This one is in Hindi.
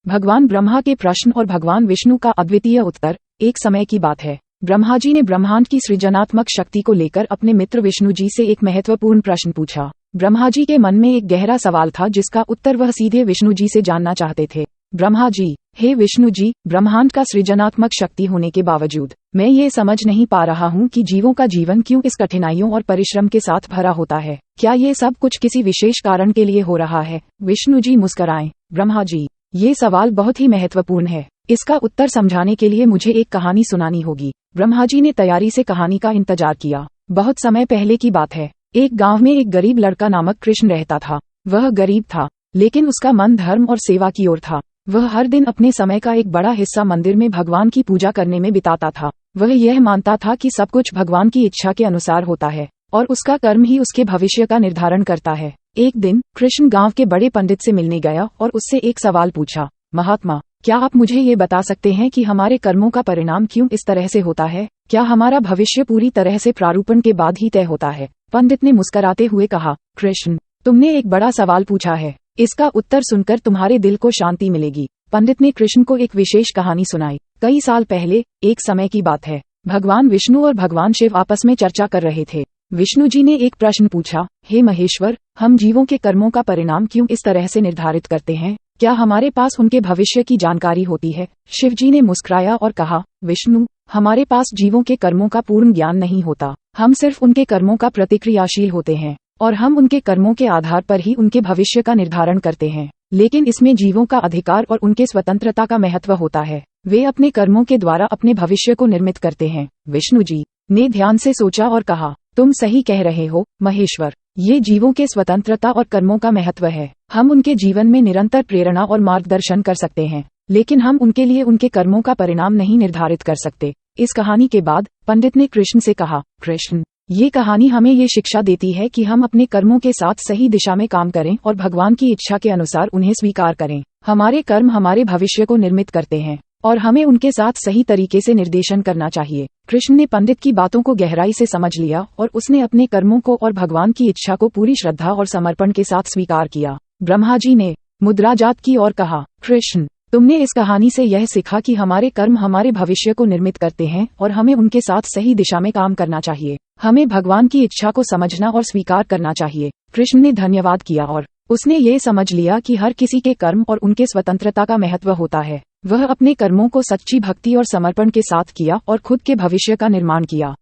भगवान ब्रह्मा के प्रश्न और भगवान विष्णु का अद्वितीय उत्तर। एक समय की बात है, ब्रह्मा जी ने ब्रह्मांड की सृजनात्मक शक्ति को लेकर अपने मित्र विष्णु जी से एक महत्वपूर्ण प्रश्न पूछा। ब्रह्मा जी के मन में एक गहरा सवाल था जिसका उत्तर वह सीधे विष्णु जी से जानना चाहते थे। ब्रह्मा जी, हे विष्णु जी, ब्रह्मांड का सृजनात्मक शक्ति होने के बावजूद मैं ये समझ नहीं पा रहा हूँ कि जीवों का जीवन क्यों इस कठिनाइयों और परिश्रम के साथ भरा होता है। क्या ये सब कुछ किसी विशेष कारण के लिए हो रहा है? विष्णु जी मुस्कराए। ब्रह्मा जी, ये सवाल बहुत ही महत्वपूर्ण है। इसका उत्तर समझाने के लिए मुझे एक कहानी सुनानी होगी। ब्रह्मा जी ने तैयारी से कहानी का इंतजार किया। बहुत समय पहले की बात है। एक गांव में एक गरीब लड़का नामक कृष्ण रहता था। वह गरीब था, लेकिन उसका मन धर्म और सेवा की ओर था। वह हर दिन अपने समय का एक बड़ा हिस्सा मंदिर में भगवान की पूजा करने में बिताता था। वह यह मानता था कि सब कुछ भगवान की इच्छा के अनुसार होता है और उसका कर्म ही उसके भविष्य का निर्धारण करता है। एक दिन कृष्ण गांव के बड़े पंडित से मिलने गया और उससे एक सवाल पूछा। महात्मा, क्या आप मुझे ये बता सकते हैं कि हमारे कर्मों का परिणाम क्यों इस तरह से होता है? क्या हमारा भविष्य पूरी तरह से प्रारूपण के बाद ही तय होता है? पंडित ने मुस्कुराते हुए कहा, कृष्ण, तुमने एक बड़ा सवाल पूछा है। इसका उत्तर सुनकर तुम्हारे दिल को शांति मिलेगी। पंडित ने कृष्ण को एक विशेष कहानी सुनाई। कई साल पहले एक समय की बात है। भगवान विष्णु और भगवान शिव आपस में चर्चा कर रहे थे। विष्णु जी ने एक प्रश्न पूछा, हे महेश्वर, हम जीवों के कर्मों का परिणाम क्यों इस तरह से निर्धारित करते हैं? क्या हमारे पास उनके भविष्य की जानकारी होती है? शिव जी ने मुस्कुराया और कहा, विष्णु, हमारे पास जीवों के कर्मों का पूर्ण ज्ञान नहीं होता। हम सिर्फ उनके कर्मों का प्रतिक्रियाशील होते हैं और हम उनके कर्मों के आधार पर ही उनके भविष्य का निर्धारण करते हैं। लेकिन इसमें जीवों का अधिकार और उनके स्वतंत्रता का महत्व होता है। वे अपने कर्मों के द्वारा अपने भविष्य को निर्मित करते हैं। विष्णु जी ने ध्यान से सोचा और कहा, तुम सही कह रहे हो महेश्वर। ये जीवों के स्वतंत्रता और कर्मों का महत्व है। हम उनके जीवन में निरंतर प्रेरणा और मार्गदर्शन कर सकते हैं, लेकिन हम उनके लिए उनके कर्मों का परिणाम नहीं निर्धारित कर सकते। इस कहानी के बाद पंडित ने कृष्ण से कहा, कृष्ण, ये कहानी हमें ये शिक्षा देती है कि हम अपने कर्मों के साथ सही दिशा में काम करें और भगवान की इच्छा के अनुसार उन्हें स्वीकार करें। हमारे कर्म हमारे भविष्य को निर्मित करते हैं और हमें उनके साथ सही तरीके से निर्देशन करना चाहिए। कृष्ण ने पंडित की बातों को गहराई से समझ लिया और उसने अपने कर्मों को और भगवान की इच्छा को पूरी श्रद्धा और समर्पण के साथ स्वीकार किया। ब्रह्मा जी ने मुद्रा जात की और कहा, कृष्ण, तुमने इस कहानी से यह सीखा कि हमारे कर्म हमारे भविष्य को निर्मित करते हैं और हमें उनके साथ सही दिशा में काम करना चाहिए। हमें भगवान की इच्छा को समझना और स्वीकार करना चाहिए। कृष्ण ने धन्यवाद किया और उसने ये समझ लिया कि हर किसी के कर्म और उनके स्वतंत्रता का महत्व होता है। वह अपने कर्मों को सच्ची भक्ति और समर्पण के साथ किया और खुद के भविष्य का निर्माण किया।